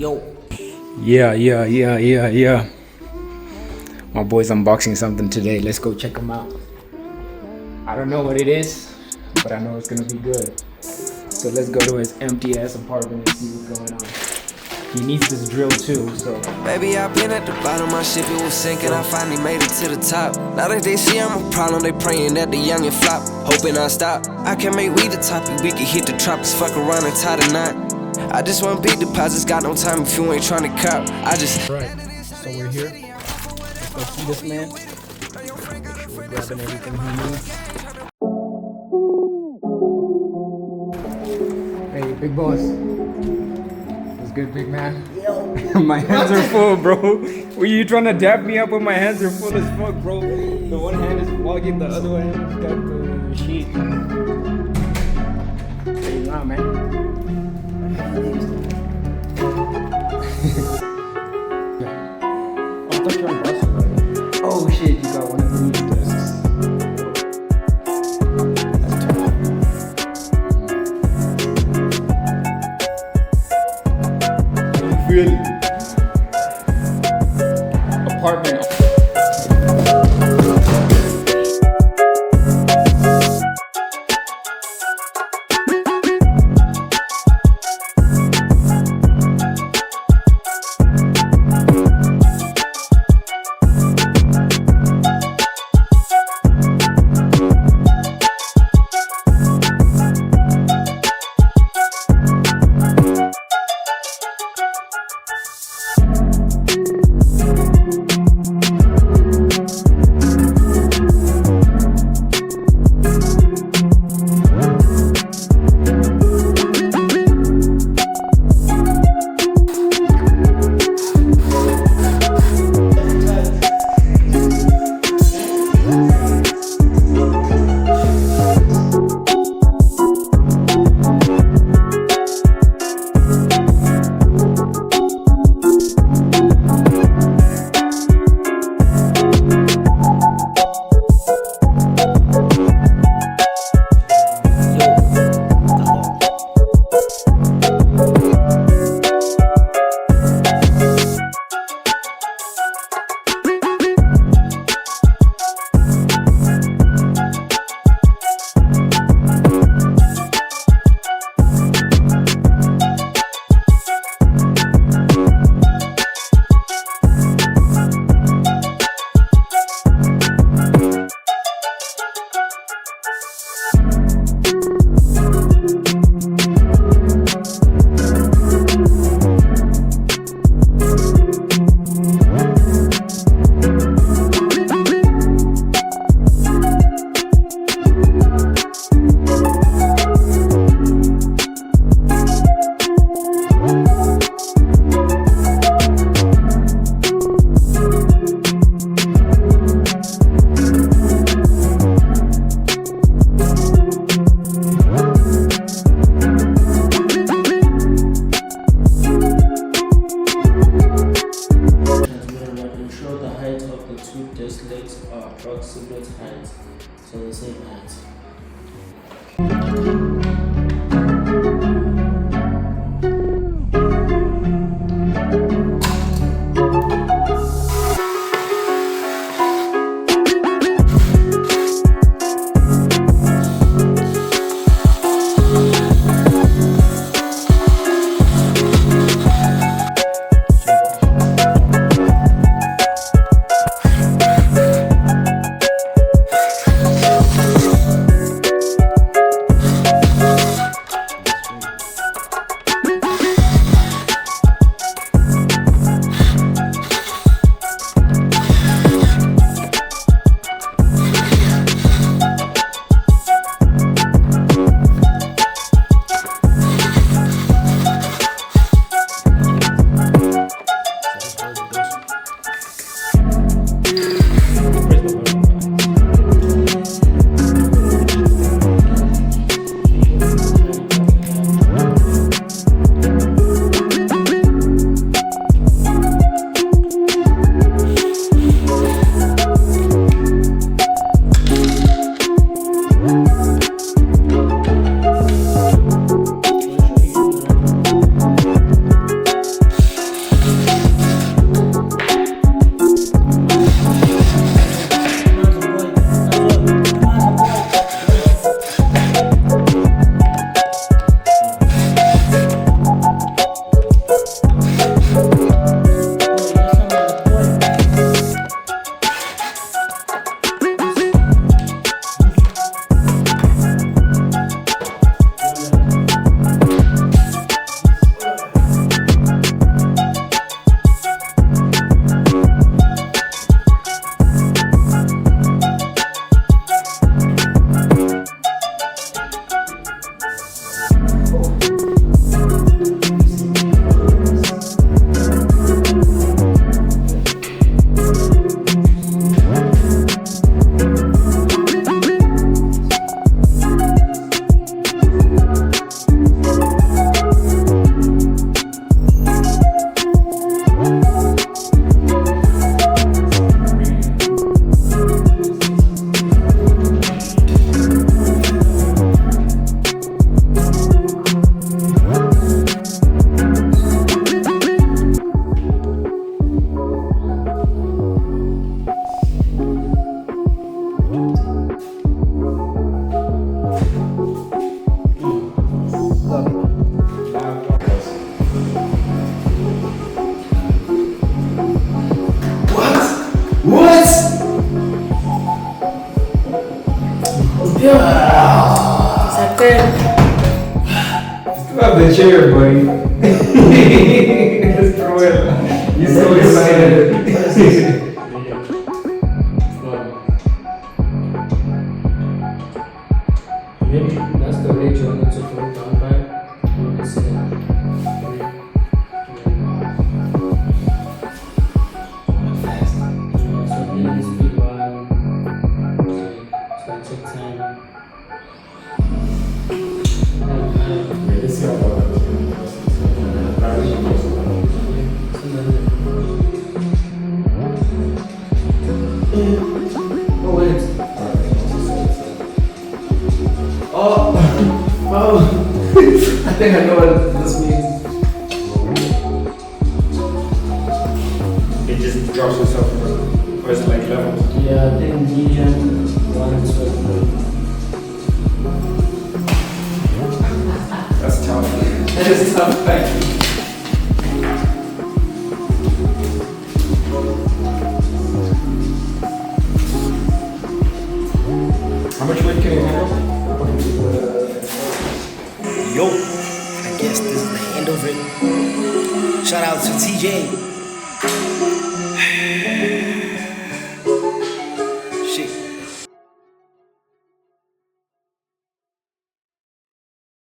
Yo. Yeah. My boy's unboxing something today. Let's go check him out. I don't know what it is, but I know it's gonna be good. So let's go to his empty ass apartment and see what's going on. He needs this drill too, so. Baby, I've been at the bottom, my ship it was sinking, I finally made it to the top. Now that they see I'm a problem, they praying that the young and flop, hoping I stop. I can make we the topic, we can hit the tropics, fuck around and tie the knot. I just want big deposits, got no time if you ain't trying to cop. I just. Right, so we're here. Let's go see this man. Make sure we're grabbing everything he needs. Hey, big boss. What's good, big man? My hands are full, bro. Were you trying to dap me up when my hands are full as fuck, bro? The one hand is vlogging, the other hand has got the sheet. What you want, man? Oh shit, you got one of these discs. That's tough. You feel apartment. Fuck the chair, buddy. Just throw it. You're so excited. Maybe that's the rate you want it to float down by. You can see that. So maybe speed one. It's gonna take time. Let's see how long Oh wait. Oh, oh. I think I know what this means. it just drops itself, or is it like levels? Yeah, I think medium one and two. That's tough. That is tough, right? How much weight can you handle? Yo, I guess this is the end of it. Shout out to TJ.